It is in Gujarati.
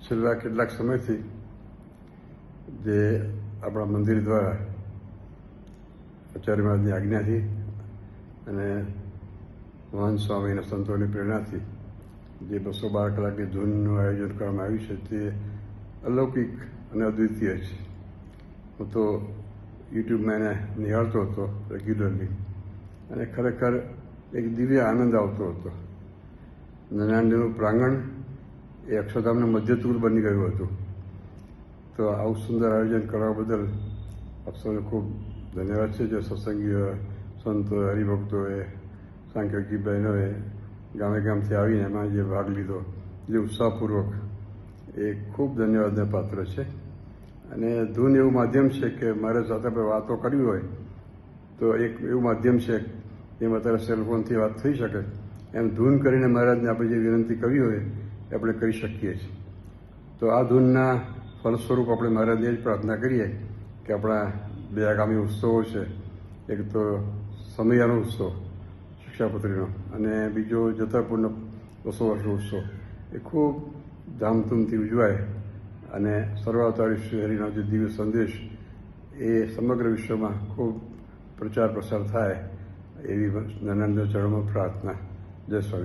છેલ્લા કેટલાક સમયથી જે આપણા મંદિર દ્વારા આચાર્ય મહારાજની આજ્ઞાથી અને મહાન સ્વામીના સંતોની પ્રેરણાથી જે 212 કલાકની ધૂનનું આયોજન કરવામાં આવ્યું છે તે અલૌકિક અને અદ્વિતીય છે. હું તો યુટ્યુબમાં એને નિહાળતો હતો રેગ્યુલરલી અને ખરેખર એક દિવ્ય આનંદ આવતો હતો. નનાંડનું પ્રાંગણ એ અક્ષરધામના મધ્યતૂર બની ગયું હતું. તો આવું સુંદર આયોજન કરવા બદલ આપ સૌને ખૂબ ધન્યવાદ છે. જે સત્સંગીઓ, સંતો, હરિભક્તોએ, સાંખ્યોગી બહેનોએ ગામે ગામથી આવીને એમાં જે ભાગ લીધો, જે ઉત્સાહપૂર્વક, એ ખૂબ ધન્યવાદને પાત્ર છે. અને ધૂન એવું માધ્યમ છે કે મારે સાથે આપણે વાતો કરવી હોય તો એક એવું માધ્યમ છે જેમાં અત્યારે સેલફોનથી વાત થઈ શકે, એમ ધૂન કરીને મહારાજને આપણે જે વિનંતી કરવી હોય એ આપણે કરી શકીએ છીએ. તો આ ધૂનના ફળ સ્વરૂપ આપણે મહારાજને જ પ્રાર્થના કરીએ કે આપણા બે આગામી ઉત્સવો છે, એક તો સમયાનો ઉત્સવ શિક્ષાપત્રીનો અને બીજો જતરપુરનો 200 વર્ષનો ઉત્સવ, એ ખૂબ ધામધૂમથી ઉજવાય અને સર્વાવતારી શ્રી હરિનો જે દિવ્ય સંદેશ એ સમગ્ર વિશ્વમાં ખૂબ પ્રચાર પ્રસાર થાય એવી નનાંદના ચરણોમાં પ્રાર્થના. જય સ્વામી.